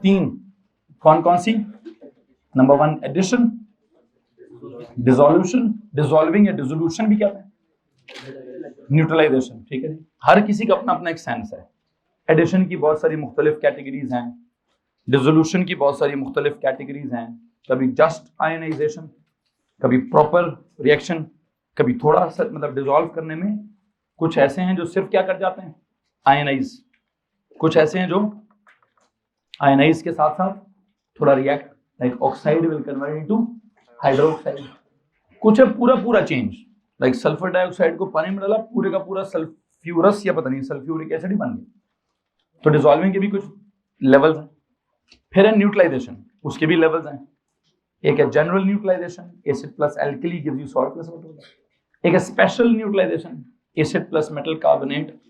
तीन कौन कौन सी? नंबर 1 एडिशन, डिसोल्यूशन, डिसॉल्विंग या डिसोल्यूशन भी कहते हैं, न्यूट्रलाइजेशन। ठीक है जी, हर किसी का अपना अपना एक सेंस है। एडिशन की बहुत सारी मुख्तलिफ कैटेगरीज हैं, डिसोल्यूशन की बहुत सारी मुख्तलिफ कैटेगरीज हैं, कभी जस्ट आयनाइजेशन, कभी प्रॉपर रिएक्शन, कभी थोड़ा सा मतलब डिसॉल्व करने में। कुछ ऐसे हैं जो सिर्फ क्या कर जाते हैं, आयनाइज, कुछ ऐसे हैं जो आयनाइज के साथ साथ थोड़ा react, like oxide will convert into hydroxide. कुछ है पूरा पूरा चेंज, लाइक सल्फर डाइऑक्साइड को पानी में डाला, पूरे का पूरा सल्फ्यूरस या पता नहीं सल्फ्यूरिक एसिड ही बन गया। तो डिसॉल्विंग के भी कुछ लेवल्स हैं। फिर है न्यूट्रलाइजेशन, उसके भी लेवल्स हैं। एक है general neutralisation, acid plus alkali gives you salt plus water. एक है special neutralisation, acid plus metal carbonate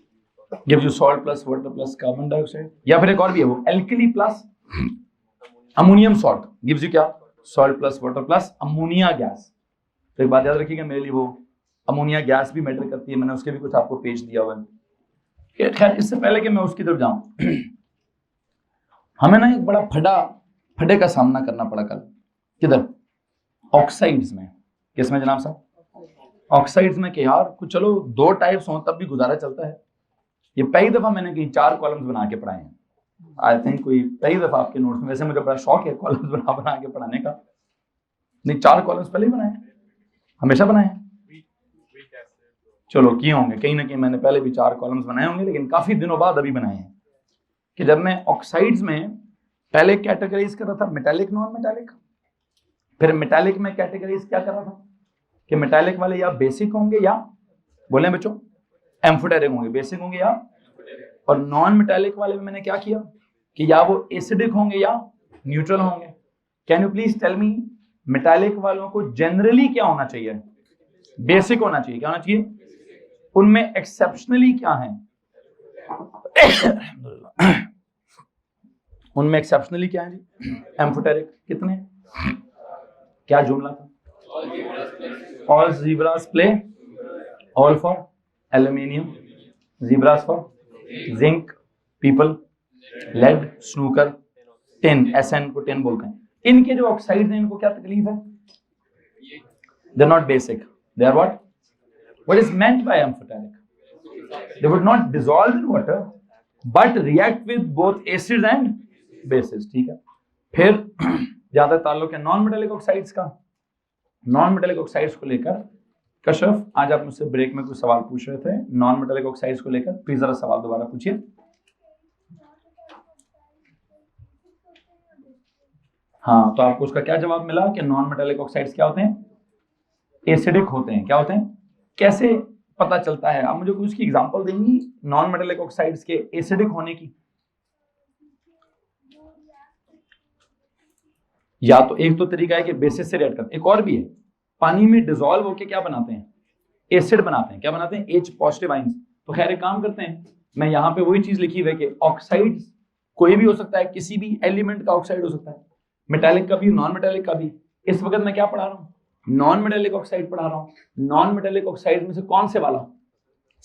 gives you salt plus water plus carbon dioxide. या फिर एक और भी है, वो alkali plus ammonium salt gives you क्या, salt plus water plus ammonia gas. तो एक बात याद रखिएगा मेरे लिए, वो अमोनिया गैस भी मैटर करती है, मैंने उसके भी कुछ आपको पेज दिया हुआ है। खैर इससे पहले कि मैं उसकी तरफ जाऊं, हमें ना एक बड़ा फटे का सामना करना पड़ा कल। किधर? ऑक्साइड्स में। किसमें जनाब साहब? ऑक्साइड्स में। कि यार कुछ चलो 2 टाइप्स हो तब भी गुजारा चलता है। ये पहली दफा मैंने कहीं 4 कॉलम्स बना के पढ़ाए हैं, आई थिंक कोई पहली दफा आपके नोट्स में। वैसे मुझे बड़ा शौक है कॉलम्स बना के पढ़ाने का, नहीं 4 कॉलम्स पहले ही बनाए, हमेशा बनाए हैं। चलो किए होंगे कहीं ना कहीं, मैंने पहले भी 4 कॉलम्स बनाए होंगे, लेकिन काफी दिनों बाद अभी बनाए हैं। कि जब मैं ऑक्साइड्स में पहले कैटेगराइज कर रहा था मेटालिक नॉन मेटालिक, फिर मेटालिक में कैटेगराइज क्या कर रहा था कि मेटालिक वाले या बेसिक होंगे या, बोले बच्चों, एम्फोटेरिक होंगे, बेसिक होंगे या, और नॉन मेटालिक वाले में मैंने क्या किया कि या वो एसिडिक होंगे या न्यूट्रल होंगे। Can you please tell me, metallic वालों को जनरली क्या होना चाहिए? बेसिक होना चाहिए। क्या होना चाहिए? उनमें एक्सेप्शनली क्या है? उनमें एक्सेप्शनली क्या है जी? एम्फोटेरिक। कितने? क्या जुमला था? All zebras play, all for aluminium, zebras for zinc, people, lead, snooker, tin, SN को टिन बोलते हैं। इनके जो ऑक्साइड्स हैं इनको क्या तकलीफ है? They are not basic, they are what? What is meant by amphoteric? They would not dissolve in water but react with both acids and bases. ठीक है। फिर जहां तक ताल्लुक है नॉन मेटालिक ऑक्साइड्स का, नॉन मेटालिक ऑक्साइड्स को लेकर कशफ, आज आप मुझसे ब्रेक में कुछ सवाल पूछ रहे थे नॉन मेटालिक ऑक्साइड्स को लेकर, प्लीज जरा सवाल दोबारा पूछिए। हाँ, तो आपको उसका क्या जवाब मिला कि नॉन मेटालिक ऑक्साइड्स क्या होते हैं? एसिडिक होते हैं। क्या होते हैं? कैसे पता चलता है? आप मुझे कुछ की एग्जांपल देंगी नॉन मेटालिक ऑक्साइड्स के एसिडिक होने की? या तो एक तो तरीका है कि बेसिस से रिएक्ट करते हैं, एक और भी है, पानी में डिसॉल्व होकर क्या बनाते हैं? एसिड बनाते हैं। क्या बनाते हैं? H positive ions. तो खैर एक काम करते हैं, मैं यहाँ पे वही चीज लिखी हुई है कि ऑक्साइड्स कोई भी हो सकता है, किसी भी एलिमेंट का ऑक्साइड हो सकता है, मेटालिक का भी, नॉन मेटालिक का भी। इस वक्त मैं क्या पढ़ा रहा हूँ? नॉन मेटालिक ऑक्साइड पढ़ा रहा हूँ। नॉन मेटालिक ऑक्साइड में से कौन से वाला?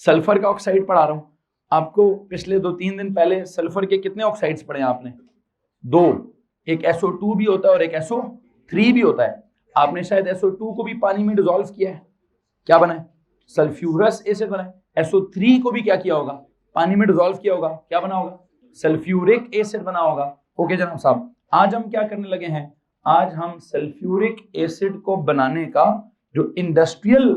सल्फर का ऑक्साइड पढ़ा रहा हूँ। आपको पिछले 2-3 दिन पहले सल्फर के कितने ऑक्साइड्स पढ़े आपने? 2। एक SO2 भी होता है और एक SO3 भी होता है। आपने शायद SO2 को भी पानी में डिसॉल्व किया है, क्या बना है? सल्फ्यूरस एसिड बना है। SO3 को भी क्या किया होगा? पानी में डिसॉल्व किया होगा, क्या बना होगा? सल्फ्यूरिक एसिड बना होगा। ओके जनाब साहब, आज हम क्या करने लगे हैं? आज हम सल्फ्यूरिक एसिड को बनाने का जो इंडस्ट्रियल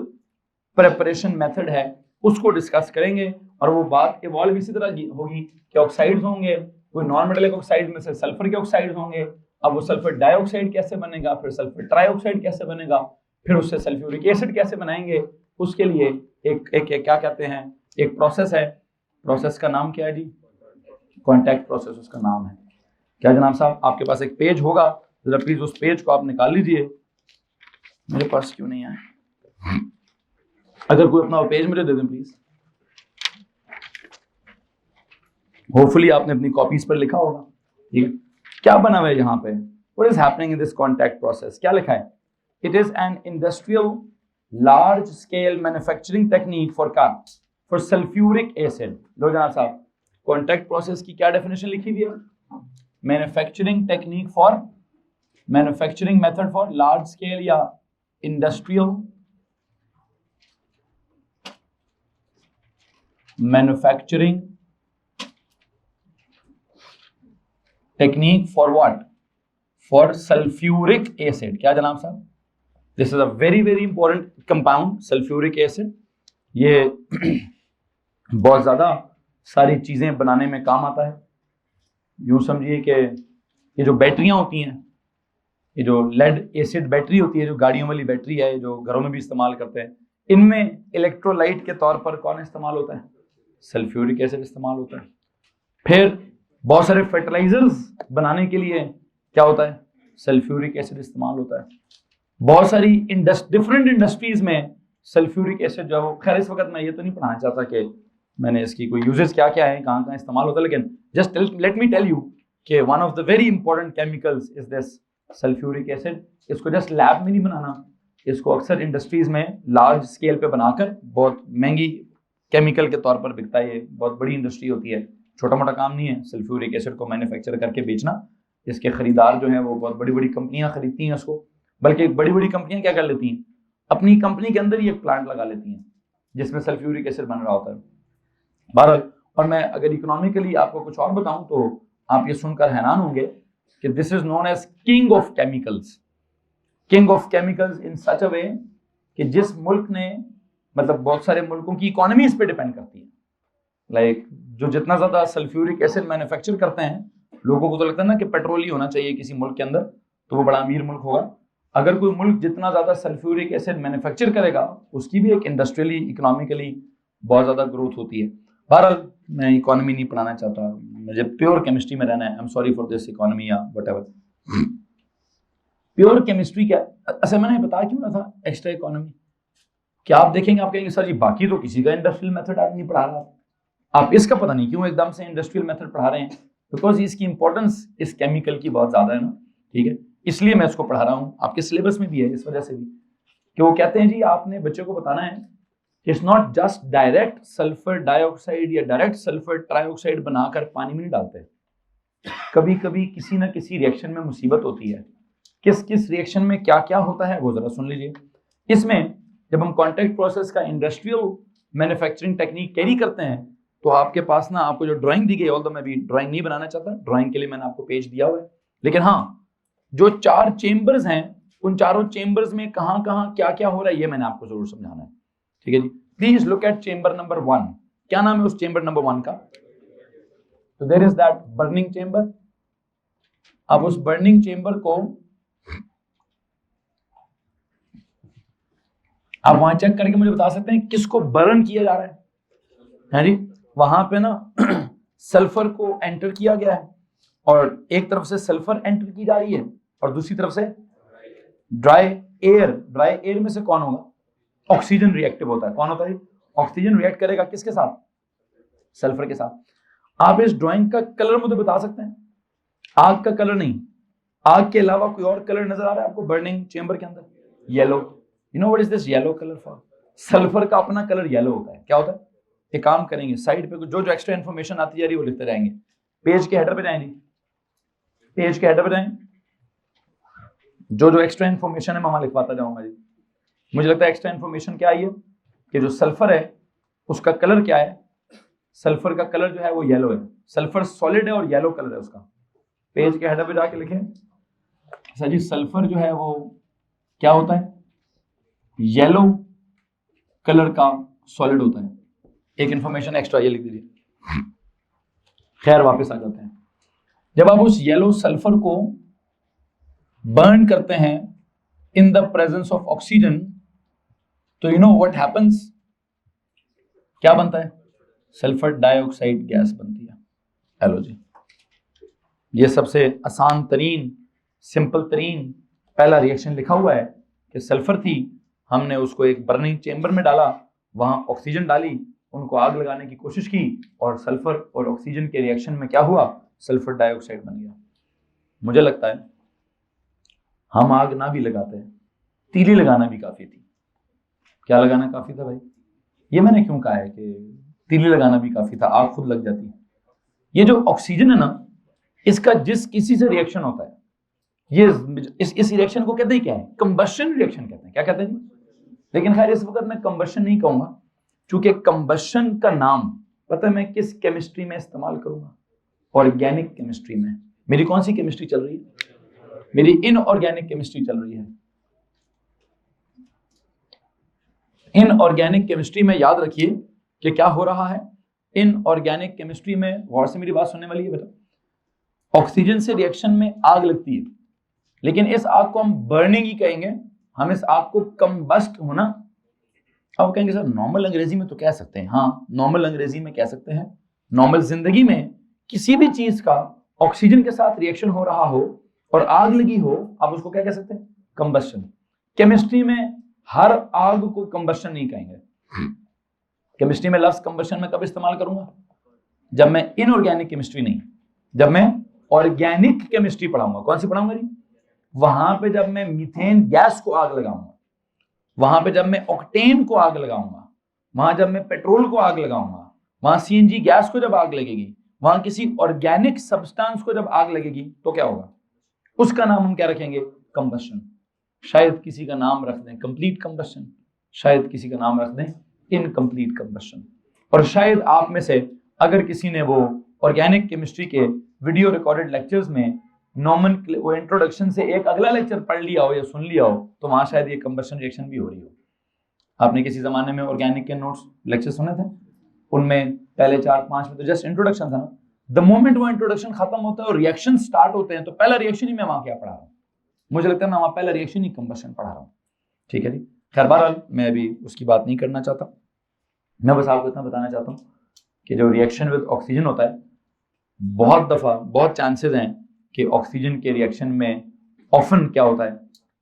प्रिपरेशन मेथड है उसको डिस्कस करेंगे, और वो बात इवॉल्व इसी तरह होगी कि ऑक्साइड्स होंगे, कोई नॉन मेटालिक ऑक्साइड में से सल्फर के ऑक्साइड्स होंगे। अब वो सल्फर डाइऑक्साइड कैसे बनेगा, फिर सल्फर ट्राइऑक्साइड कैसे बनेगा, फिर उससे सल्फ्यूरिक एसिड कैसे बनाएंगे, उसके लिए एक क्या कहते हैं, एक प्रोसेस है। प्रोसेस का नाम क्या है जी? कॉन्टैक्ट प्रोसेस उसका नाम है। क्या जनाब साहब? आपके पास एक पेज होगा, जरा प्लीज उस पेज को आप निकाल लीजिए। मेरे पास क्यों नहीं है? अगर कोई अपना पेज मुझे दे दें प्लीज। होपफुली आपने अपनी कॉपीज पर लिखा होगा। ठीक है, क्या बना हुआ है यहाँ पे? What is happening in this contact process? क्या लिखा है? It is an industrial large scale manufacturing technique for sulphuric acid. लो जनाब साहब, कॉन्टैक्ट प्रोसेस की क्या डेफिनेशन लिखी हुई है? Manufacturing technique for manufacturing method for large scale या industrial manufacturing technique for what? For sulphuric acid. क्या जनाब साहब? This is a very very important compound sulphuric acid. ये बहुत ज्यादा सारी चीजें बनाने में काम आता है। यूं समझिए कि ये जो बैटरियां होती हैं, ये जो लेड एसिड बैटरी होती है, जो गाड़ियों वाली बैटरी है, जो घरों में भी इस्तेमाल करते हैं, इनमें इलेक्ट्रोलाइट के तौर पर कौन इस्तेमाल होता है? सल्फ्यूरिक एसिड इस्तेमाल होता है। फिर बहुत सारे फर्टिलाइजर्स बनाने के लिए क्या होता है? सल्फ्यूरिक एसिड इस्तेमाल होता है। बहुत सारी डिफरेंट इंडस्ट्रीज में सल्फ्यूरिक एसिड जो है वो, खैर इस वक्त मैं ये तो नहीं पढ़ाना चाहता कि मैंने इसकी कोई यूजेस क्या क्या है, कहाँ कहाँ इस्तेमाल होता है, लेकिन just let me tell you कि one of the very important chemicals is this sulphuric acid. इसको जस्ट लैब में नहीं बनाना, इसको अक्सर इंडस्ट्रीज में लार्ज स्केल पे बनाकर बहुत महंगी केमिकल के तौर पर बिकता है। ये बहुत बड़ी इंडस्ट्री होती है, छोटा मोटा काम नहीं है सल्फ्यूरिक एसिड को मैन्युफैक्चर करके बेचना। इसके खरीदार जो है वो बहुत बड़ी बड़ी कंपनियां खरीदती हैं उसको, बल्कि बड़ी बड़ी कंपनियां क्या कर लेती हैं, अपनी कंपनी के अंदर ही एक प्लांट लगा लेती हैं जिसमें सल्फ्यूरिक एसिड बन रहा होता है। बहरहाल, और मैं अगर इकोनॉमिकली आपको कुछ और बताऊं तो आप ये सुनकर हैरान होंगे कि this is known as king of chemicals. King of chemicals in such a way कि जिस मुल्क ने, मतलब बहुत सारे मुल्कों की इकोनॉमी इस पे डिपेंड करती है। लाइक जो जितना ज्यादा सल्फ्यूरिक एसिड मैन्युफैक्चर करते हैं, लोगों को तो लगता है ना कि पेट्रोल ही होना चाहिए किसी मुल्क के अंदर तो वो बड़ा अमीर मुल्क होगा। अगर कोई मुल्क जितना ज्यादा सल्फ्यूरिक एसिड मैन्युफैक्चर करेगा, उसकी भी एक इंडस्ट्रियली इकोनॉमिकली बहुत ज्यादा ग्रोथ होती है। बहरहाल, मैं इकोनॉमी नहीं पढ़ाना चाहता, मुझे प्योर केमिस्ट्री में रहना है। I am sorry for this economy या व्हाटएवर। प्योर केमिस्ट्री क्या? अच्छा, मैंने बताया क्यों ना था एक्स्ट्रा इकोनॉमी। क्या आप देखेंगे, आप कहेंगे सर जी बाकी तो किसी का इंडस्ट्रियल मेथड आप नहीं पढ़ा रहा, आप इसका पता नहीं क्यों एकदम से इंडस्ट्रियल मेथड पढ़ा रहे हैं? बिकॉज इसकी इंपॉर्टेंस इस केमिकल की बहुत ज्यादा है ना, ठीक है, इसलिए मैं इसको पढ़ा रहा हूँ। आपके सिलेबस में भी है इस वजह से भी कि वो कहते हैं जी आपने बच्चे को बताना है कि it's not just direct sulphur dioxide या डायरेक्ट सल्फर ट्राइऑक्साइड बनाकर पानी में नहीं डालते। कभी कभी किसी ना किसी रिएक्शन में मुसीबत होती है। किस किस रिएक्शन में क्या क्या होता है वो जरा सुन लीजिए। इसमें जब हम कॉन्टैक्ट प्रोसेस का इंडस्ट्रियल मैन्युफैक्चरिंग टेक्निक कैरी करते हैं तो आपके पास ना, आपको जो ड्राइंग दी गई, ऑल्दो मैं भी ड्राइंग नहीं बनाना चाहता, ड्राइंग के लिए मैंने आपको पेज दिया हुआ है, लेकिन हाँ, जो 4 चेंबर्स हैं उन चारों चेंबर्स में कहां कहां क्या क्या हो रहा है ये मैंने आपको जरूर समझाना है। ठीक है जी, please look at chamber number 1। क्या नाम है उस चेंबर नंबर 1 का? तो there is that burning chamber. अब उस बर्निंग चेंबर को आप वहां चेक करके मुझे बता सकते हैं किसको बर्न किया जा रहा है जी? वहां पे ना सल्फर को एंटर किया गया है और एक तरफ से सल्फर एंटर की जा रही है और दूसरी तरफ से ड्राई एयर। ड्राई एयर में से कौन होगा? ऑक्सीजन रिएक्टिव होता है। कौन होता है? ऑक्सीजन रिएक्ट करेगा किसके साथ? सल्फर के साथ। आप इस ड्राइंग का कलर मुझे बता सकते हैं? आग का कलर नहीं, आग के अलावा कोई और कलर नजर आ रहा है आपको बर्निंग चेंबर के अंदर? Yellow. You know what is this yellow colour for? Sulphur का अपना कलर येलो होता है। क्या होता है? एक काम करेंगे, साइड पे जो जो एक्स्ट्रा इन्फॉर्मेशन आती जा रही है वो लिखते रहेंगे। पेज के हेडर पे जाएंगे, पेज के हेडर पे जाएंगे, जो जो एक्स्ट्रा इन्फॉर्मेशन है मैं वहां लिखवाता जाऊंगा जी। मुझे लगता है एक्स्ट्रा इन्फॉर्मेशन क्या आई है कि जो सल्फर है उसका कलर क्या है? सल्फर का कलर जो है वो येलो है। सल्फर सॉलिड है और येलो कलर है उसका। पेज के हेडर पे जाके लिखें सर जी, सल्फर जो है वो क्या होता है? येलो कलर का सॉलिड होता है। एक इंफॉर्मेशन एक्स्ट्रा ये लिख दीजिए। खैर, वापस आ जाते हैं। जब आप उस येलो सल्फर को बर्न करते हैं in the presence of oxygen तो यू नो व्हाट हैपेंस? क्या बनता है? सल्फर डाइऑक्साइड गैस बनती है। हेलो जी, ये सबसे आसान तरीन, सिंपल तरीन पहला रिएक्शन लिखा हुआ है कि सल्फर थी, हमने उसको एक बर्निंग चेंबर में डाला, वहां ऑक्सीजन डाली, उनको आग लगाने की कोशिश की और सल्फर और ऑक्सीजन के रिएक्शन में क्या हुआ? सल्फर डाइऑक्साइड बन गया। मुझे लगता है हम आग ना भी लगाते हैं, तीली लगाना भी काफी थी। क्या लगाना काफी था भाई? ये मैंने क्यों कहा है कि तीली लगाना भी काफी था, आग खुद लग जाती। ये जो ऑक्सीजन है ना, इसका जिस किसी से रिएक्शन होता है, ये इस रिएक्शन को कहते हैं क्या है? कंबशन रिएक्शन कहते हैं। क्या कहते हैं? लेकिन खैर इस वक्त मैं कंबशन नहीं कहूंगा, क्योंकि कंबशन का नाम पता है मैं किस केमिस्ट्री में इस्तेमाल करूंगा? ऑर्गेनिक केमिस्ट्री में। मेरी कौन सी केमिस्ट्री चल रही है? मेरी इनऑर्गेनिक केमिस्ट्री चल रही है। इनऑर्गेनिक केमिस्ट्री में याद रखिए कि क्या हो रहा है। इनऑर्गेनिक केमिस्ट्री में गौर से मेरी बात सुनने वाली है बेटा। ऑक्सीजन से रिएक्शन में आग लगती है, लेकिन इस आग को हम बर्निंग ही कहेंगे, हम इस आग को कंबस्ट होना। अब कहेंगे सर नॉर्मल अंग्रेजी में तो कह सकते हैं। हाँ, नॉर्मल अंग्रेजी में कह सकते हैं। नॉर्मल जिंदगी में किसी भी चीज का ऑक्सीजन के साथ रिएक्शन हो रहा हो और आग लगी हो, आप उसको क्या कह सकते हैं? कंबस्शन। केमिस्ट्री में हर आग को कंबस्शन नहीं कहेंगे। केमिस्ट्री में लफ्ज कंबस्शन में कब इस्तेमाल करूंगा? जब मैं इनऑर्गेनिक केमिस्ट्री नहीं, जब मैं ऑर्गेनिक केमिस्ट्री पढ़ाऊंगा। कौन सी पढ़ाऊंगा जी? वहां पे जब मैं मीथेन गैस को आग लगाऊंगा, वहां पे जब मैं ऑक्टेन को आग लगाऊंगा, वहां जब मैं पेट्रोल को आग लगाऊंगा, वहां सीएनजी गैस को जब आग लगेगी, वहां किसी ऑर्गेनिक सब्सटेंस को जब आग लगेगी, तो क्या होगा? उसका नाम हम क्या रखेंगे? कंबस्शन। शायद किसी का नाम रख दें कंप्लीट कंबस्शन, शायद किसी का नाम रख दें इनकम्प्लीट कंबस्शन। और शायद आप में से अगर किसी ने वो ऑर्गेनिक केमिस्ट्री के वीडियो रिकॉर्डेड लेक्चर्स में नॉर्मन वो इंट्रोडक्शन से एक अगला लेक्चर पढ़ लिया हो या सुन लिया हो, तो वहां शायद ये कंबस्शन रिएक्शन भी हो रही हो। आपने किसी जमाने में ऑर्गेनिक के नोट्स लेक्चर सुने थे, उनमें पहले 4-5 में तो जस्ट इंट्रोडक्शन था ना। द मोमेंट वो इंट्रोडक्शन खत्म होता है और रिएक्शन स्टार्ट होते हैं, तो पहला रिएक्शन ही मैं वहां क्या पढ़ा रहा हूँ? मुझे लगता है मैं वहां पहला रिएक्शन ही कंबस्शन पढ़ा रहा हूँ। ठीक है जी, खैर बहरहाल मैं अभी उसकी बात नहीं करना चाहता। मैं बस आपको इतना बताना चाहता हूँ कि जो रिएक्शन विद ऑक्सीजन होता है, बहुत दफा बहुत चांसेस हैं कि ऑक्सीजन के रिएक्शन में ऑफन क्या होता है?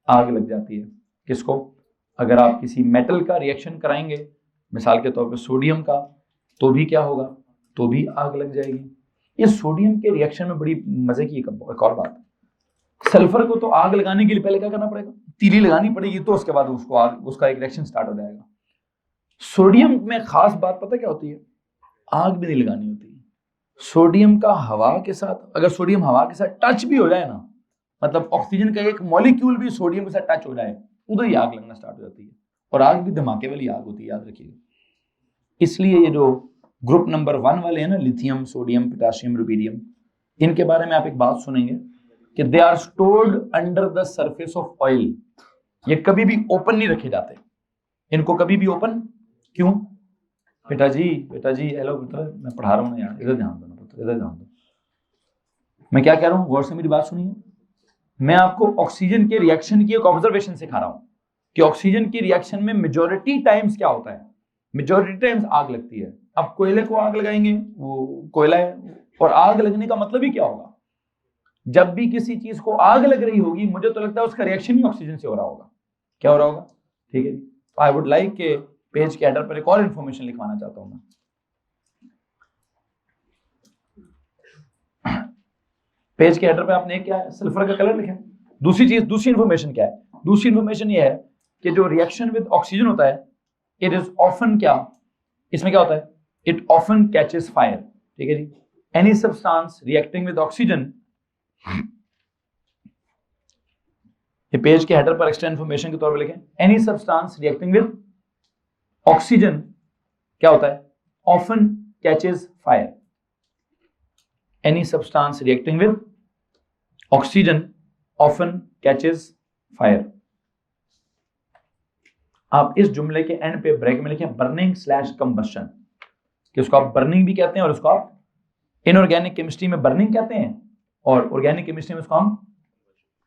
आग लग जाती है। किसको? अगर आप किसी मेटल का रिएक्शन कराएंगे, मिसाल के तौर पे सोडियम का, तो भी क्या होगा? तो भी आग लग जाएगी। इस सोडियम के रिएक्शन में बड़ी मजे की एक और बात, सल्फर को तो आग लगाने के लिए पहले क्या करना पड़ेगा? तीली लगानी पड़ेगी, तो उसके बाद उसको आग, उसका एक रिएक्शन स्टार्ट हो जाएगा। सोडियम में खास बात पता क्या होती है? आग भी नहीं लगानी होती। सोडियम का हवा के साथ, अगर सोडियम हवा के साथ टच भी हो जाए ना, मतलब ऑक्सीजन का एक मॉलिक्यूल भी सोडियम के साथ टच हो जाए, उधर ही आग लगना स्टार्ट हो जाती है। और आग भी धमाके वाली आग होती है, याद रखिएगा। इसलिए ये जो ग्रुप नंबर 1 वाले हैं ना, लिथियम, सोडियम, पोटेशियम, रुबिडियम, इनके बारे में आप एक बात सुनेंगे कि they are stored under the surface of oil. ये कभी भी ओपन नहीं रखे जाते, इनको कभी भी ओपन क्यों? बेटा जी हेलो पुत्र, मैं पढ़ा रहा हूँ ना यार, इधर ध्यान दो ना पुत्र, इधर ध्यान दो। मैं क्या कह रहा हूँ, गौर से मेरी बात सुनिए। मैं आपको ऑक्सीजन के रिएक्शन की एक ऑब्जर्वेशन सिखा रहा हूँ कि ऑक्सीजन की रिएक्शन में मेजॉरिटी टाइम्स क्या होता है? मेजॉरिटी टाइम्स आग लगती है। अब कोयले को आग लगाएंगे, वो कोयला है, और आग लगने का मतलब ही क्या होगा? जब भी किसी चीज को आग लग रही होगी, मुझे तो लगता है उसका रिएक्शन ही ऑक्सीजन से हो रहा होगा। क्या हो रहा होगा? ठीक है, आई वुड लाइक के पेज के हेडर पर एक और इंफॉर्मेशन लिखवाना चाहता हूं मैं। पेज के हेडर पे आपने क्या है? सल्फर का कलर लिखा है। दूसरी चीज, दूसरी इंफॉर्मेशन क्या है? दूसरी इंफॉर्मेशन ये है कि जो रिएक्शन विद ऑक्सीजन होता है, इट इज ऑफन क्या, इसमें क्या होता है? It often catches fire. ठीक है जी। Any substance reacting with oxygen, ये पेज के हेडर पर एक्स्ट्रा इंफॉर्मेशन के तौर पर लिखें, any substance reacting with oxygen क्या होता है? Often catches fire. Any substance reacting with oxygen often catches fire. आप इस जुमले के एंड पे ब्रेक में लिखें बर्निंग / कंबस्शन, कि उसको आप बर्निंग भी कहते हैं और उसको आप इनऑर्गेनिक केमिस्ट्री में बर्निंग कहते हैं और ऑर्गेनिक केमिस्ट्री में उसको हम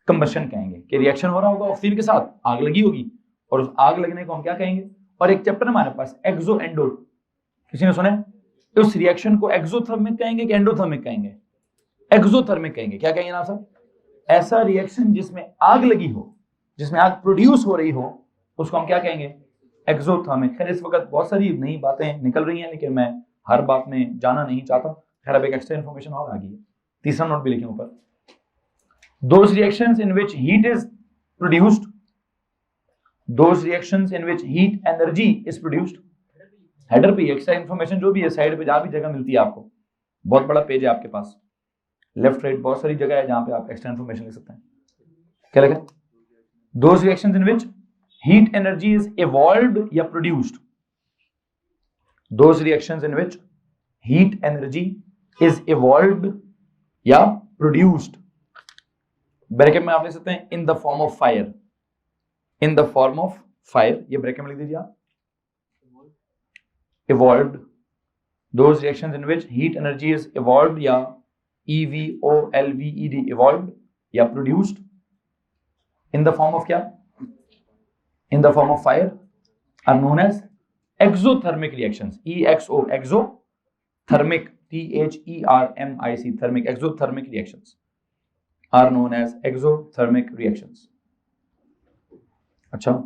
कंबस्शन कहेंगे। कि रिएक्शन हो रहा होगा ऑक्सीजन के साथ, आग लगी होगी, और उस आग लगने को हम क्या कहेंगे? और एक चैप्टर हमारे पास एक्सो एंडो, किसी ने सुना है? उस रिएक्शन को एक्सोथर्मिक कहेंगे कि एंडोथर्मिक कहेंगे? एक्सोथर्मिक कहेंगे। क्या कहेंगे ना साहब? ऐसा रिएक्शन जिसमें आग लगी हो, जिसमें आग प्रोड्यूस हो रही हो, उसको हम क्या कहेंगे? एक्सोथर्मिक। खैर इस वक्त बहुत सारी नई बातें निकल रही हैं, लेकिन मैं हर बात में जाना नहीं चाहता। खैर अब एक एक्स्ट्रा इंफॉर्मेशन और आ गई है, तीसरा नोट भी लिखें ऊपर। Those reactions in which heat is produced, those reactions in which heat energy is produced, header पे एक्स्ट्रा इंफॉर्मेशन जो भी है साइड पे जहां भी जगह मिलती है आपको, बहुत बड़ा पेज है आपके पास, लेफ्ट राइट बहुत सारी जगह है जहां पे आप एक्स्ट्रा इंफॉर्मेशन लिख सकते हैं। क्या लिखा? Those reactions in which heat energy is evolved या produced. Those reactions in which heat energy is evolved या प्रोड्यूस्ड। ब्रैकेट में आप लिख सकते हैं in the form of fire, in the form of fire, ये ब्रैकेट में लिख दीजिए आप। evolved, those reactions in which heat energy is evolved या EVOLVED evolved या produced in the form of क्या? In the form of fire are known as exothermic reactions. EXO exothermic THERMIC thermic exothermic reactions are known as exothermic reactions. अच्छा,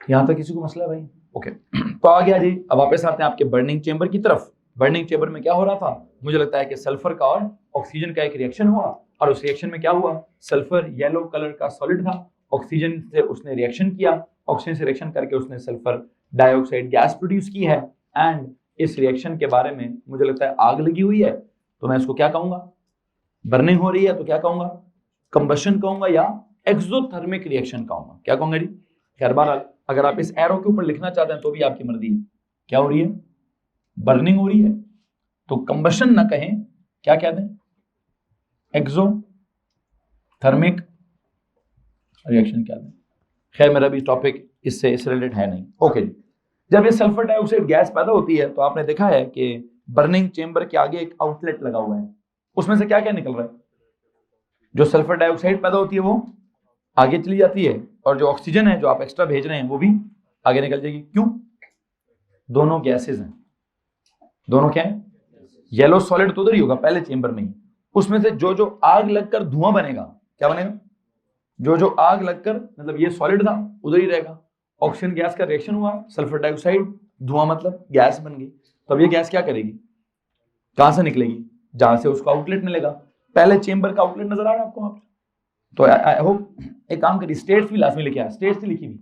यहां तक किसी को मसला है भाई? ओके तो आ गया जी। अब वापस आते हैं आपके बर्निंग चेंबर की तरफ। बर्निंग चेंबर में क्या हो रहा था? मुझे लगता है कि सल्फर का और ऑक्सीजन का एक रिएक्शन हुआ, और उस रिएक्शन में क्या हुआ? सल्फर येलो कलर का सॉलिड था, ऑक्सीजन से उसने रिएक्शन किया, ऑक्सीजन से रिएक्शन करके उसने सल्फर डाइऑक्साइड गैस प्रोड्यूस की है। एंड इस रिएक्शन के बारे में मुझे लगता है आग लगी हुई है, तो मैं इसको क्या कहूंगा? बर्निंग हो रही है तो क्या कहूंगा? कंबशन कहूंगा या एक्सोथर्मिक रिएक्शन कहूंगा। क्या कहूंगा जी? खैर बहरहाल अगर आप इस एरो के ऊपर लिखना चाहते हैं तो भी आपकी मर्जी है। क्या हो रही है? बर्निंग हो रही है, तो कंबशन ना कहें, क्या कह दें? एक्सोथर्मिक रिएक्शन कह दें। खैर मेरा भी टॉपिक इससे रिलेटेड है नहीं। ओके, जब ये सल्फर डाइऑक्साइड गैस पैदा होती है तो आपने देखा है कि बर्निंग चेंबर के आगे एक आउटलेट लगा हुआ है, उसमें से क्या क्या निकल रहा है? जो सल्फर डाइऑक्साइड पैदा होती है वो आगे चली जाती है, और जो ऑक्सीजन है जो आप एक्स्ट्रा भेज रहे हैं वो भी आगे निकल जाएगी। क्यों? दोनों गैसेस हैं। दोनों क्या है? येलो सॉलिड तो उधर ही होगा पहले चेंबर में ही, उसमें से जो जो आग लगकर धुआं बनेगा, क्या बनेगा? जो जो आग लगकर, मतलब ये सॉलिड था उधर ही रहेगा, ऑक्सीजन गैस का रिएक्शन हुआ, सल्फर डाइऑक्साइड धुआं मतलब गैस बन गई। तो अब ये गैस क्या करेगी? कहां से निकलेगी? जहां से उसको आउटलेट मिलेगा। पहले चेंबर का आउटलेट नजर आ रहा है आपको? आप तो आई होप एक काम करिए, स्टेट्स भी लाजमी लिखे। स्टेट्स ही लिखी हुई,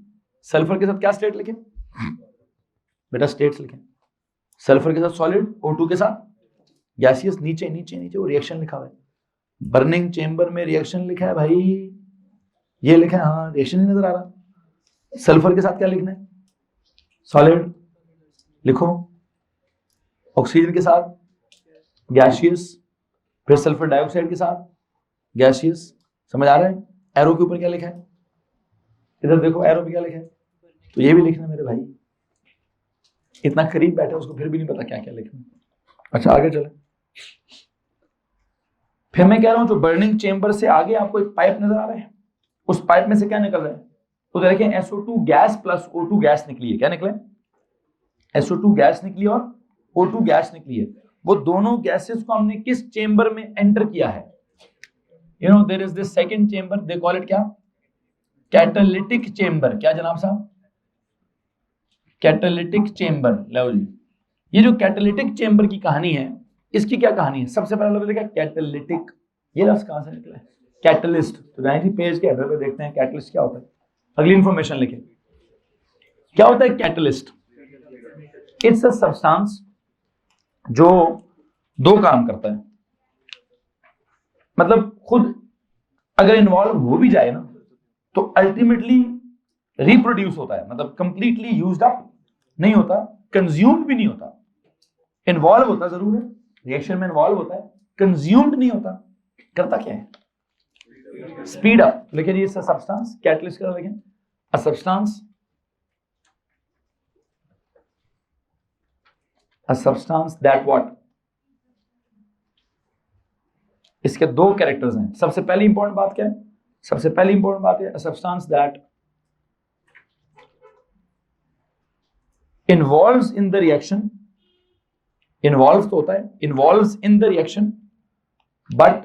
सल्फर के साथ क्या स्टेट लिखे बेटा? स्टेट्स लिखे। सल्फर के साथ सॉलिड, O2 के साथ गैसियस, नीचे नीचे नीचे वो रिएक्शन लिखा हुआ है। बर्निंग चेंबर में रिएक्शन लिखा है भाई, ये लिखा है, हाँ रिएक्शन ही नजर आ रहा। सल्फर के साथ क्या लिखना है? सॉलिड लिखो, ऑक्सीजन के साथ गैसियस, फिर सल्फर डाइऑक्साइड के साथ गैसियस। समझ आ रहा है? एरो के ऊपर क्या लिखा है? इधर देखो एरो पे क्या लिखा है, तो ये भी लिखना मेरे भाई। इतना करीब बैठे उसको फिर भी नहीं पता क्या क्या लिखना। अच्छा आगे चले। फिर मैं कह रहा हूं जो बर्निंग चेंबर से आगे आपको एक पाइप नजर आ रहा है, उस पाइप में से क्या निकल रहा है? तो देखिए SO2 gas plus O2 gas निकली है। क्या निकले? SO2 गैस निकली और O2 गैस निकली है। वो दोनों गैसेस को हमने किस चेंबर में एंटर किया है? You know there is this second chamber, they call it क्या? Catalytic chamber. क्या जनाब साहब? Catalytic chamber. लो जी, ये जो कैटालिटिक चेंबर की कहानी है, इसकी क्या कहानी है? सबसे पहला लफ्ज लिखा कैटालिटिक, ये लफ्ज कहां से निकला है? कैटलिस्ट। तो जाए जी पेज के हेडर पे देखते हैं कैटलिस्ट क्या होता है। अगली इंफॉर्मेशन लिखे, क्या होता है कैटलिस्ट? इट्स अ सब्सटेंस जो दो काम करता है, मतलब खुद अगर इन्वॉल्व हो भी जाए ना तो अल्टीमेटली रिप्रोड्यूस होता है, मतलब कंप्लीटली यूज्ड अप नहीं होता, कंज्यूम्ड भी नहीं होता। इन्वॉल्व होता जरूर है, रिएक्शन में इन्वॉल्व होता है, कंज्यूम्ड नहीं होता। करता क्या है? Speed up. लिखिए जी सब्सटेंस, कैटलिस्ट का लिखें, अ सब्सटेंस दैट व्हाट। इसके दो कैरेक्टर्स हैं। सबसे पहली इंपॉर्टेंट बात क्या है? सबसे पहली इंपॉर्टेंट बात है substance that involves in the reaction. Involve तो होता है, involves in the reaction but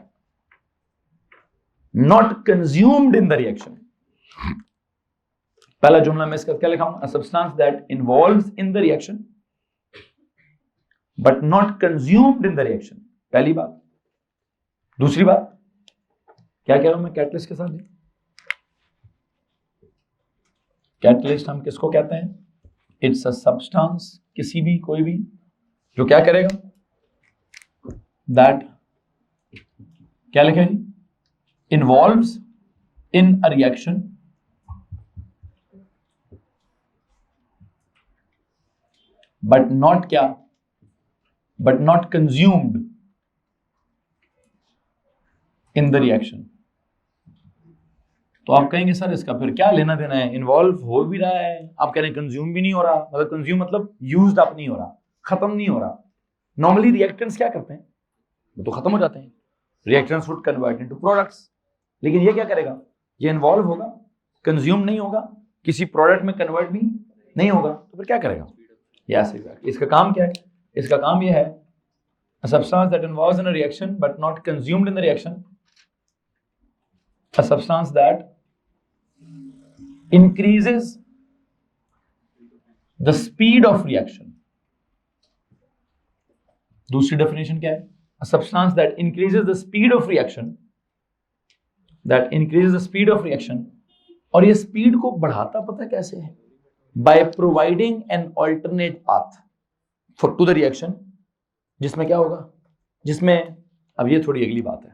not consumed in the reaction. पहला जुमला मैं इसका क्या लिखाऊंगा? Substance that involves in the reaction but not consumed in the reaction, पहली बात। दूसरी बात क्या कह रहा हूं मैं कैटलिस्ट के साथ? कैटलिस्ट हम किसको कहते हैं? इट्स अ सब्सटेंस, किसी भी कोई भी जो क्या करेगा? दैट क्या लिखा है जी? Involves in a reaction but not क्या, but not consumed in the reaction. तो आप कहेंगे सर इसका फिर क्या लेना देना है, इन्वॉल्व हो भी रहा है, आप कह रहे हैं कंज्यूम भी नहीं हो रहा, मतलब कंज्यूम मतलब यूज्ड अप नहीं हो रहा, खत्म नहीं हो रहा। नॉर्मली रिएक्टेंट्स क्या करते हैं, वो तो खत्म हो जाते हैं, reactants would convert into products. लेकिन ये क्या करेगा, ये इन्वॉल्व होगा, कंज्यूम नहीं होगा, किसी प्रोडक्ट में कन्वर्ट भी नहीं होगा, तो फिर क्या करेगा? यस एग्जैक्टली, इसका काम क्या है? इसका काम ये है, a substance that involves in a reaction but not consumed in the reaction, a substance that increases the speed of reaction. दूसरी डेफिनेशन क्या है? A substance that increases the speed of reaction, that increases the speed of reaction, और ये speed को बढ़ाता पता कैसे है? By providing an alternate path for to the reaction, जिसमें क्या होगा, जिसमें, अब ये थोड़ी अगली बात है,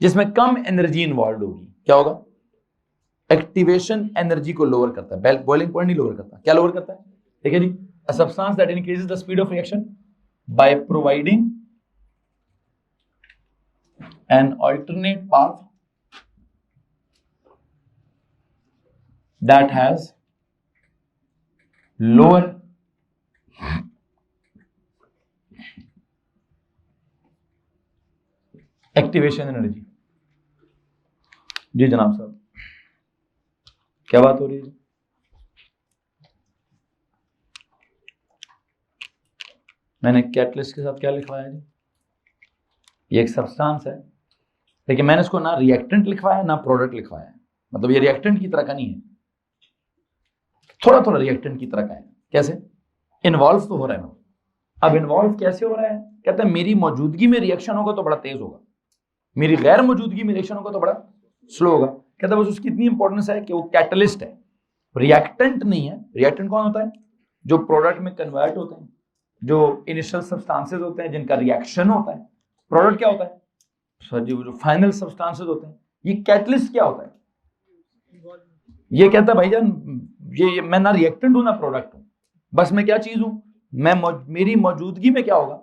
जिसमें कम एनर्जी इन्वॉल्व होगी। क्या होगा? एक्टिवेशन एनर्जी को लोअर करता है, बॉइलिंग पॉइंट नहीं लोअर करता, क्या लोअर करता है? ठीक है जी, a substance that increases the speed of reaction by providing an alternate path that has lower activation energy. जी जनाब साहब, क्या बात हो रही है? मैंने कैटलिस्ट के साथ क्या लिखवाया जी? ये एक सब्सटेंस है, लेकिन मैंने इसको ना रिएक्टेंट लिखवाया ना प्रोडक्ट लिखवाया है, मतलब ये रिएक्टेंट की तरह का नहीं है, थोड़ा थोड़ा रिएक्टेंट की तरह का है। कैसे? इन्वॉल्व तो हो रहा है ना। अब इन्वॉल्व कैसे हो रहा है? कहते हैं मेरी मौजूदगी में रिएक्शन होगा तो बड़ा तेज होगा, मेरी गैर मौजूदगी में रिएक्शन होगा तो बड़ा स्लो होगा। कहता है बस उसकी इतनी इंपॉर्टेंस है कि वो कैटलिस्ट है, रिएक्टेंट नहीं है। रिएक्टेंट कौन होता है? जो प्रोडक्ट में कन्वर्ट होते हैं, जो इनिशियल सब्सटेंसेस होते हैं जिनका रिएक्शन होता है। प्रोडक्ट क्या होता है सर जी? वो जो फाइनल सब्सटेंसेस होते हैं। ये कैटलिस्ट क्या होता है? ये कहता है भाईजान ये मैं ना रिएक्टेंट हूं ना प्रोडक्ट हूं, बस मैं क्या चीज हूं, मेरी मौजूदगी में क्या होगा,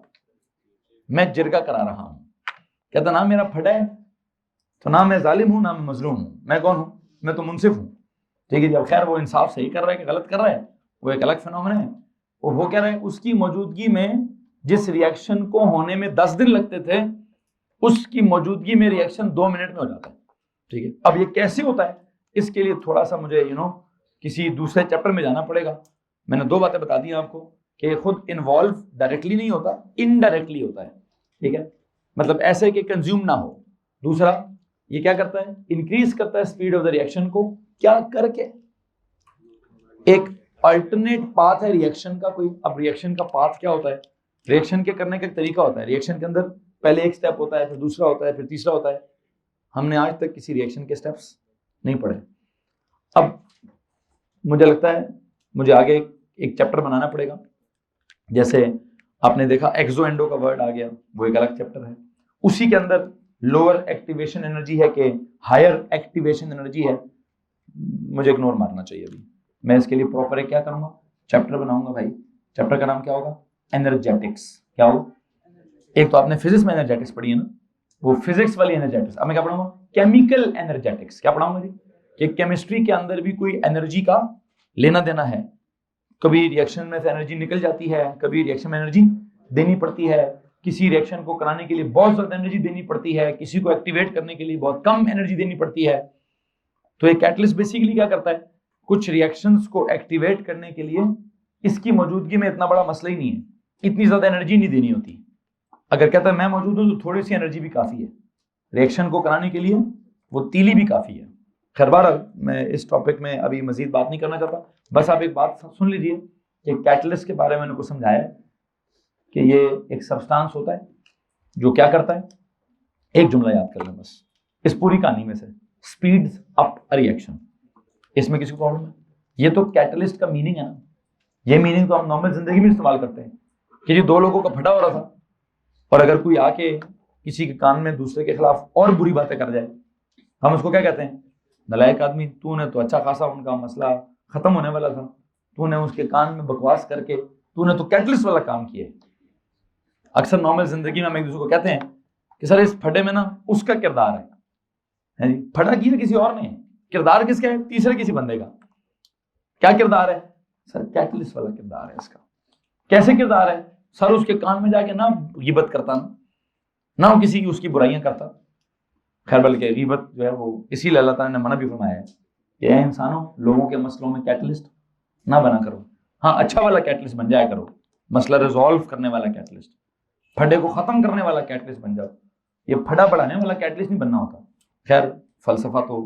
मैं जिरगा करा रहा हूं। कहता ना मेरा फटा है तो ना मैं जालिम हूं ना मैं मजलूम हूं, मैं कौन हूं? मैं तो मुनसिफ हूं। ठीक है जी, अब खैर वो इंसाफ सही कर रहा है कि गलत कर रहा है, वो एक अलग फिनोमेना है। और वो कह रहा है उसकी मौजूदगी में जिस रिएक्शन को होने में 10 दिन लगते थे, उसकी मौजूदगी में रिएक्शन 2 मिनट में हो जाता है। ठीक है, अब ये कैसे होता है, इसके लिए थोड़ा सा मुझे किसी दूसरे चैप्टर में जाना पड़ेगा। मैंने 2 बातें बता दी आपको कि खुद इन्वॉल्व डायरेक्टली नहीं होता, इनडायरेक्टली होता है। ठीक है, मतलब ऐसे कि कंज्यूम ना हो। दूसरा, ये क्या करता है? इंक्रीज करता है स्पीड ऑफ द रिएक्शन को, क्या करके? एक अल्टरनेट पाथ है रिएक्शन का कोई। अब रिएक्शन का पाथ क्या होता है? रिएक्शन के करने का एक तरीका होता है। रिएक्शन के अंदर पहले एक स्टेप होता है, फिर दूसरा होता है, फिर तीसरा होता है। हमने आज तक किसी रिएक्शन के स्टेप्स नहीं पढ़े। अब मुझे लगता है मुझे आगे एक चैप्टर बनाना पड़ेगा। जैसे आपने देखा एक्सो एंडो का वर्ड आ गया, वो एक अलग चैप्टर है। उसी के अंदर लोअर एक्टिवेशन एनर्जी है कि हायर एक्टिवेशन एनर्जी है, मुझे इग्नोर मारना चाहिए। अभी मैं इसके लिए प्रॉपर एक क्या करूंगा, चैप्टर बनाऊंगा भाई। चैप्टर का नाम क्या होगा? एनर्जेटिक्स। क्या होगा? एक तो आपने फिजिक्स में एनर्जेटिक्स पढ़ी है ना, वो फिजिक्स वाली एनर्जेटिक्स। अब मैं क्या पढ़ाऊंगा? Chemical energetics. क्या पढ़ाऊंगा जी? कि केमिस्ट्री के अंदर भी कोई एनर्जी का लेना देना है। कभी रिएक्शन में से एनर्जी निकल जाती है, कभी रिएक्शन में एनर्जी देनी पड़ती है। किसी रिएक्शन को कराने के लिए बहुत ज्यादा एनर्जी देनी पड़ती है, किसी को एक्टिवेट करने के लिए बहुत कम एनर्जी देनी पड़ती है। तो एक कैटलिस्ट बेसिकली क्या करता है? कुछ रिएक्शंस को एक्टिवेट करने के लिए इसकी मौजूदगी में इतना बड़ा मसला ही नहीं है, इतनी ज्यादा एनर्जी नहीं देनी होती। अगर कहता है मैं मौजूद हूं तो थोड़ी सी एनर्जी भी काफी है रिएक्शन को कराने के लिए, वो तीली भी काफी है। खैर बहरहाल मैं इस टॉपिक में अभी मजीद बात नहीं करना चाहता। बस आप एक बात सुन लीजिए कि कैटलिस्ट के बारे में मैंने कुछ समझाया कि ये एक सब्सटेंस होता है जो क्या करता है। एक जुमला याद कर लें बस इस पूरी कहानी में से, स्पीड्स अप अ रिएक्शन। इसमें किसी को प्रॉब्लम है? ये तो कैटलिस्ट का मीनिंग है ना। ये मीनिंग तो हम नॉर्मल जिंदगी में इस्तेमाल करते हैं कि जी 2 लोगों का फटा हो रहा था और अगर कोई आके किसी के कान में दूसरे के खिलाफ और बुरी बातें कर जाए, हम उसको क्या कहते हैं? नलायक आदमी। तूने तो अच्छा खासा उनका मसला खत्म होने वाला था, तूने उसके कान में बकवास करके तूने तो कैटलिस्ट वाला काम किया। अक्सर नॉर्मल जिंदगी में हम एक दूसरे को कहते हैं कि सर इस फटे में ना उसका किरदार है जी। फटा किया किसी और ने, किरदार किसका है? तीसरे किसी बंदे का। क्या किरदार है? सर कैटलिस्ट वाला किरदार है इसका। कैसे किरदार है? सर उसके कान में जाके ना गिबत करता, ना वो किसी की उसकी बुराइयां करता। खैर बल्कि गिबत जो है वो इसीलिए अल्लाह ताला ने मना भी फरमाया है कि ऐ इंसानों, लोगों के मसलों में कैटलिस्ट ना बना करो। हाँ, अच्छा वाला कैटलिस्ट बन जाया करो, मसला रिजॉल्व करने वाला कैटलिस्ट, फटे को खत्म करने वाला कैटलिस्ट बन जाओ। ये फटा बढ़ाने वाला कैटलिस्ट नहीं बनना होता। खैर फलसफा तो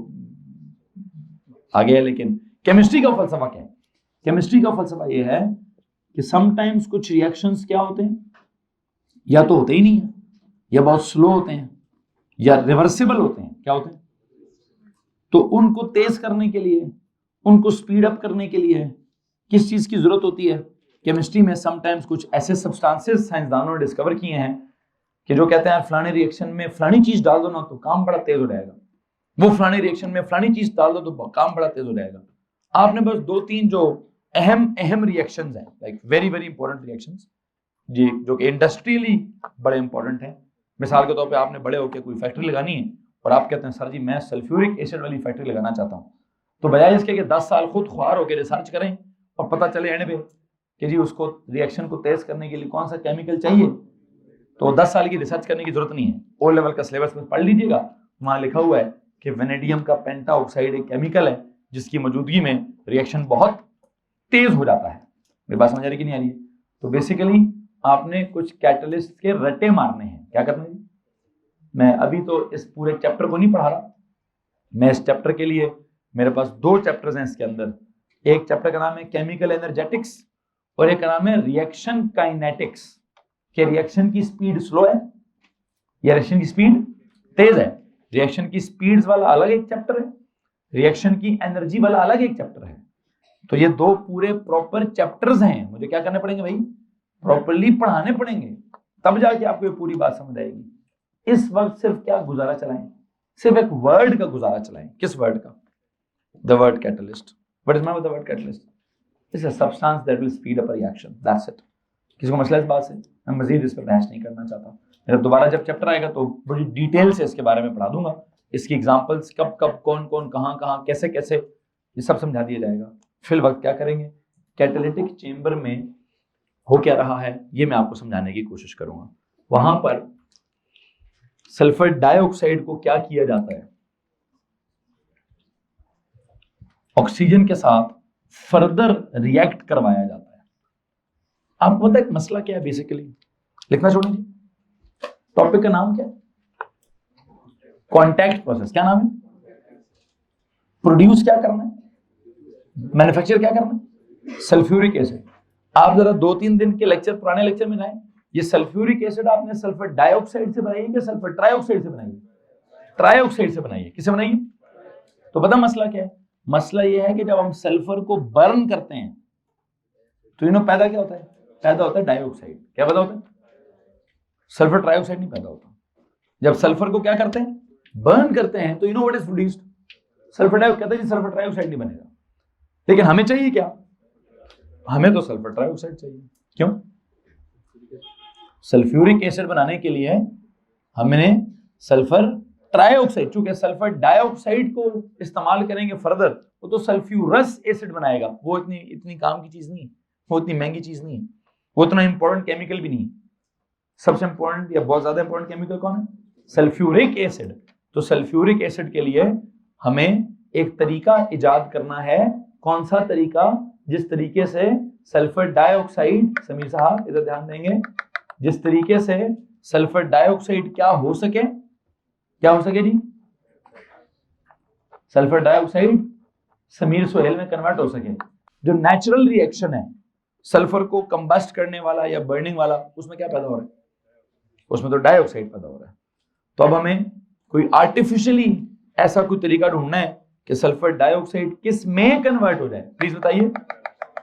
आगे है, लेकिन केमिस्ट्री का फलसफा क्या है? केमिस्ट्री का फलसफा ये है कि समटाइम्स कुछ रिएक्शंस क्या होते हैं, या तो होते ही नहीं है, या बहुत स्लो होते हैं, या रिवर्सिबल होते हैं। क्या होते हैं? तो उनको तेज करने के लिए, उनको स्पीड अप करने के लिए किस चीज की जरूरत होती है? केमिस्ट्री में समटाइम्स कुछ ऐसे सब्सटेंसेस साइंसदानों ने डिस्कवर किए हैं कि जो कहते हैं फलाने रिएक्शन में फलानी चीज डाल दो ना तो काम बड़ा तेज हो जाएगा, वो फलाने रिएक्शन में फलानी चीज डाल दो तो काम बड़ा तेज हो जाएगा। आपने बस 2-3 जो अहम रिएक्शंस हैं, like very very important reactions जी, जो कि इंडस्ट्रियली बड़े इंपॉर्टेंट हैं। मिसाल के तौर पे आपने बड़े होकर कोई फैक्ट्री लगानी है और आप कहते हैं सर जी मैं सल्फ्यूरिक एसिड वाली फैक्ट्री लगाना चाहता हूँ, तो बजाय इसके कि 10 साल खुद ख्वार होकर रिसर्च करें और पता चले एंड पे कि जी उसको रिएक्शन को तेज करने के लिए कौन सा केमिकल चाहिए, तो 10 साल की रिसर्च करने की जरूरत नहीं है। ओ लेवल का सिलेबस में पढ़ लीजिएगा, वहां लिखा हुआ है कि वेनेडियम का पेंटा ऑक्साइड एक केमिकल है जिसकी मौजूदगी में रिएक्शन बहुत तेज हो जाता है। मेरी बात समझ आ रही कि नहीं आ रही है? तो बेसिकली आपने कुछ कैटलिस्ट के रटे मारने हैं। क्या करना है? मैं अभी तो इस पूरे चैप्टर को नहीं पढ़ा रहा, मैं इस चैप्टर के लिए मेरे पास 2 चैप्टर्स हैं इसके अंदर। एक चैप्टर का नाम है केमिकल एनर्जेटिक्स और एक का नाम है रिएक्शन काइनेटिक्स, कि रिएक्शन की स्पीड स्लो है या रिएक्शन की स्पीड तेज है। रिएक्शन की स्पीड्स वाला अलग एक चैप्टर है, रिएक्शन की एनर्जी वाला अलग एक चैप्टर है। तो ये 2 पूरे प्रॉपर चैप्टर्स हैं। मुझे क्या करने पड़ेंगे भाई? प्रॉपर्ली पढ़ाने पड़ेंगे, तब जाके आपको ये पूरी बात समझ आएगी। इस वक्त सिर्फ क्या गुजारा चलाएं? सिर्फ एक वर्ड का गुजारा चलाएं। किस वर्ड का? The word catalyst. What is mean by the word catalyst? It's a substance that will speed up a reaction, that's it. किसी को मसला इस बात से? मैं मजीद इस पर बहस नहीं करना चाहता। मेरा दोबारा जब चैप्टर आएगा तो बड़ी डिटेल से इसके बारे में पढ़ा दूंगा, इसकी एग्जांपल्स कब कब कौन कौन कहां कहां कैसे कैसे ये सब समझा दिया जाएगा। फिल वक्त क्या करेंगे? कैटालिटिक चेंबर में हो क्या रहा है ये मैं आपको समझाने की कोशिश करूंगा। वहां पर सल्फर डाइऑक्साइड को क्या किया जाता है? ऑक्सीजन के साथ फर्दर रिएक्ट करवाया जाता है। आपको पता है मसला क्या है? बेसिकली लिखना छोड़ दीजिए, टॉपिक का नाम क्या है? Contact process. क्या नाम है? प्रोड्यूस क्या करना है? मैन्युफैक्चर क्या करना है? Sulphuric acid. आप जरा 2-3 दिन के लेक्चर, पुराने लेक्चर में जाएं, ये सल्फ्यूरिक एसिड आपने सल्फर डाइऑक्साइड से बनाई है कि सल्फर ट्राइऑक्साइड से बनाई है? ट्राइऑक्साइड से बनाई है। किससे बनाई है? तो पता मसला क्या है? मसला ये है कि जब हम सल्फर को बर्न करते हैं तो इन्हों पैदा क्या होता है? पैदा होता है डाइऑक्साइड। क्या पैदा होता है? सल्फर ट्राइऑक्साइड नहीं पैदा होता। जब सल्फर को क्या करते हैं? बर्न करते हैं, तो you know what is produced? Sulphur dioxide. कहते हैं सल्फर ट्राइऑक्साइड नहीं बनेगा, लेकिन हमें चाहिए क्या? हमें तो सल्फर ट्राइऑक्साइड चाहिए। क्यों? सल्फ्यूरिक एसिड बनाने के लिए हमने सल्फर ट्राइऑक्साइड, चूंकि सल्फर डाइऑक्साइड को इस्तेमाल करेंगे फर्दर, वो तो सल्फ्यूरस एसिड बनाएगा। वो इतनी काम की चीज नहीं है, वो इतनी महंगी चीज नहीं है, वो इतना इंपॉर्टेंट केमिकल भी नहीं है। सबसे इंपॉर्टेंट या बहुत ज्यादा इंपॉर्टेंट केमिकल कौन है? Sulphuric acid. तो सल्फ्यूरिक एसिड के लिए हमें एक तरीका इजाद करना है। कौन सा तरीका? जिस तरीके से सल्फर डाइऑक्साइड, समीर साहब इधर ध्यान देंगे, जिस तरीके से सल्फर डाइऑक्साइड क्या हो सके? क्या हो सके जी? सल्फर डाइऑक्साइड समीर सोहेल में कन्वर्ट हो सके। जो नेचुरल रिएक्शन है सल्फर को कंबस्ट करने वाला या बर्निंग वाला, उसमें क्या पैदा हो रहा है? उसमें तो डाइऑक्साइड पैदा हो रहा है। तो अब हमें कोई आर्टिफिशियली ऐसा कोई तरीका ढूंढना है कि सल्फर डाइऑक्साइड किस में कन्वर्ट हो जाए। प्लीज बताइए,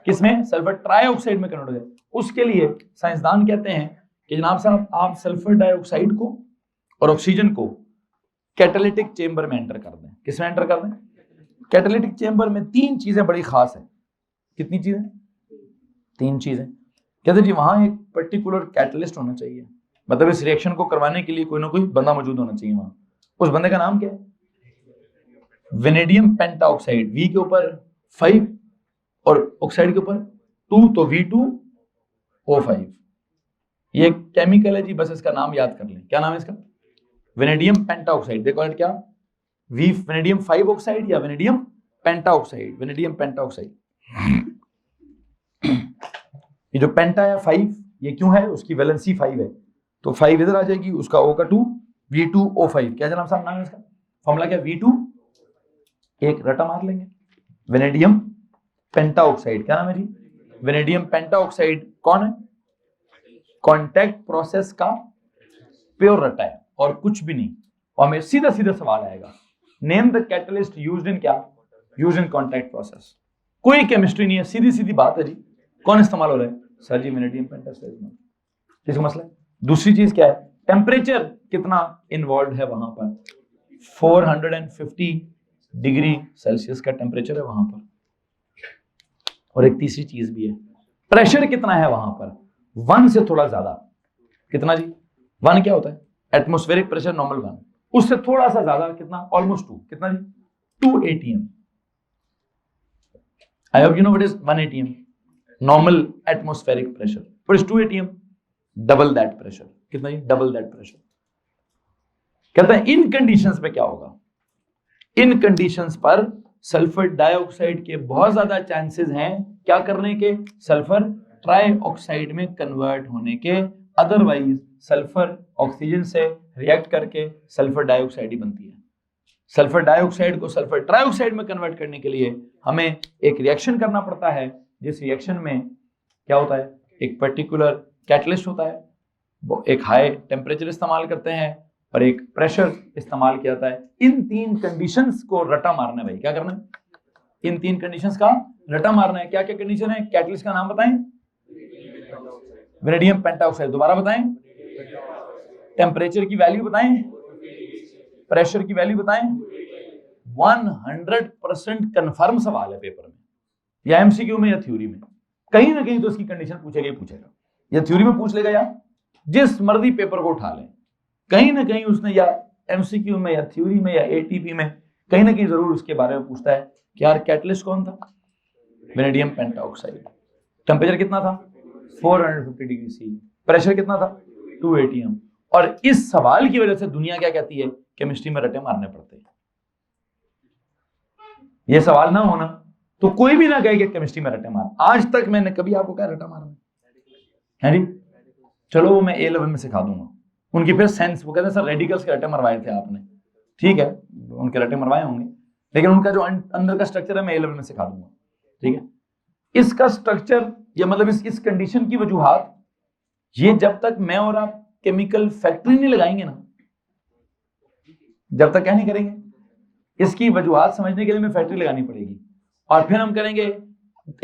किस में? सल्फर ट्राइऑक्साइड में कन्वर्ट हो जाए। उसके लिए साइंसदान कहते हैं कि जनाब साहब आप सल्फर डाइऑक्साइड को और ऑक्सीजन को कैटालिटिक चेंबर में एंटर कर दें। किस में एंटर कर दें? कैटालिटिक चेंबर में 3 चीजें बड़ी खास है। कितनी चीजें? 3 चीजें। कहते जी वहां एक पर्टिकुलर कैटलिस्ट होना चाहिए, मतलब इस रिएक्शन को करवाने के लिए कोई ना कोई बंदा मौजूद होना चाहिए वहां। उस बंदे का नाम क्या है? Vanadium pentoxide. V के ऊपर 5 और ऑक्साइड के ऊपर 2, तो V2O5। ये केमिकल है जी, बस इसका नाम याद कर लें। क्या नाम है इसका? Vanadium pentoxide. देखो इट क्या, वेनेडियम 5 ऑक्साइड या वेनेडियम पेंटाऑक्साइड? Vanadium pentoxide. ये जो पेंटा है 5, ये क्यों है? उसकी वैलेंसी 5 है, तो 5 इधर आ जाएगी, उसका O का 2, V2O5। क्या जनाब साहब नाम है इसका? फॉर्मूला क्या? V2, एक रटा मार लेंगे, वेनेडियम पेंटाऑक्साइड। क्या नाम है जी? वेनेडियम पेंटाऑक्साइड कौन है? कांटेक्ट प्रोसेस का प्योर रटा है और कुछ भी नहीं। और मेरे सीधा सीधा सवाल आएगा, name the catalyst used in क्या? Used in contact process. कोई केमिस्ट्री नहीं है, सीधी सीधी बात है जी। कौन इस्तेमाल हो रहा है? सर जी वेनेडियम पेंटाऑक्साइड। इसका मसला है। दूसरी चीज क्या है? टेम्परेचर कितना इन्वॉल्व है वहां पर? 450 डिग्री सेल्सियस का टेम्परेचर है वहां पर। और एक तीसरी चीज भी है, प्रेशर कितना है वहां पर? 1 से थोड़ा ज्यादा। कितना जी? 1 क्या होता है? एटमॉस्फेरिक प्रेशर नॉर्मल 1, उससे थोड़ा सा ज्यादा कितना? ऑलमोस्ट 2। कितना जी? 2 atm। I hope you know what is 1 atm। Normal atmospheric pressure. What is 2 atm? Double that pressure. कितना जी? Double that pressure. कहते हैं इन कंडीशंस पे क्या होगा? इन कंडीशंस पर सल्फर डाइऑक्साइड के बहुत ज्यादा चांसेस हैं क्या करने के? सल्फर ट्राइऑक्साइड में कन्वर्ट होने के। अदरवाइज सल्फर ऑक्सीजन से रिएक्ट करके सल्फर डाइऑक्साइड ही बनती है। सल्फर डाइऑक्साइड को सल्फर ट्राइऑक्साइड में कन्वर्ट करने के लिए हमें एक रिएक्शन करना पड़ता है, जिस रिएक्शन में क्या होता है? एक पर्टिकुलर कैटलिस्ट होता है, वो एक हाई टेम्परेचर इस्तेमाल करते हैं और एक प्रेशर इस्तेमाल किया जाता है। इन 3 कंडीशंस को रटा मारना है भाई। क्या करना है? इन 3 कंडीशंस का रटा मारना है। क्या क्या कंडीशन है? कैटलिस्ट का नाम बताएं। Vanadium pentoxide. दोबारा बताएं। टेम्परेचर की वैल्यू बताएं। प्रेशर की वैल्यू बताएं। 100% कंफर्म सवाल है पेपर में, या एमसीक्यू में या थ्योरी में। कहीं ना कहीं तो इसकी कंडीशन पूछेगा ही पूछेगा, या थ्योरी में पूछ लेगा, या जिस मर्जी पेपर को उठा लें, कहीं ना कहीं उसने या एमसीक्यू में या थ्योरी में या एटीपी में कहीं ना कहीं जरूर उसके बारे में पूछता है कि यार कैटलिस्ट कौन था? Vanadium pentoxide. टेम्परेचर कितना था? 450 डिग्री सी। प्रेशर कितना था? 2 atm। और इस सवाल की वजह से दुनिया क्या कहती है? केमिस्ट्री में रटे मारने पड़ते हैं। ये सवाल ना होना तो कोई भी ना कहे कि केमिस्ट्री में रटे मार। आज तक मैंने कभी आपको क्या रटा मारना है जी? चलो वो मैं A11 में सिखा दूंगा। उनकी फिर सेंस, वो कहते हैं सर रेडिकल्स के रटे मरवाए थे आपने। ठीक है, उनके रटे मरवाए होंगे, लेकिन उनका जो अंदर का स्ट्रक्चर है मैं A11 में सिखा दूंगा। ठीक है, इसका स्ट्रक्चर या मतलब इस कंडीशन की वजूहात, ये जब तक मैं और आप केमिकल फैक्ट्री नहीं लगाएंगे ना, जब तक क्या नहीं करेंगे, इसकी वजूहात समझने के लिए हमें फैक्ट्री लगानी पड़ेगी। और फिर हम करेंगे,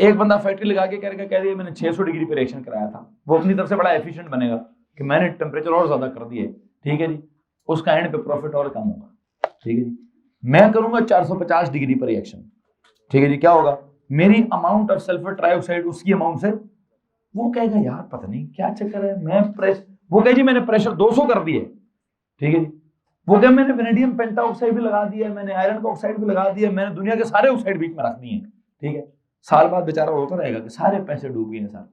एक बंदा फैक्ट्री लगा के कह दिया मैंने 600 डिग्री पे रिएक्शन कराया था, वो अपनी तरफ से बड़ा एफिशिएंट बनेगा कि मैंने टेम्परेचर और ज्यादा कर दिए। ठीक है जी, उसका एंड पे प्रॉफिट और कम होगा। ठीक है जी, मैं करूंगा 450 डिग्री पर रिएक्शन। ठीक है जी, क्या होगा? मेरी अमाउंट ऑफ सल्फर ट्राइऑक्साइड उसकी अमाउंट से, वो कहेगा यार पता नहीं क्या चक्कर है, वो कहे जी मैंने प्रेशर 200 कर दिए। ठीक है जी, वो कहे मैंने वेनेडियम पेंटाऑक्साइड भी लगा दिया, मैंने आयरन का ऑक्साइड भी लगा दिया, मैंने दुनिया के सारे ऑक्साइड बीच में रख दिए। ठीक है, साल बाद बेचारा होता रहेगा कि सारे पैसे डूब गए सर,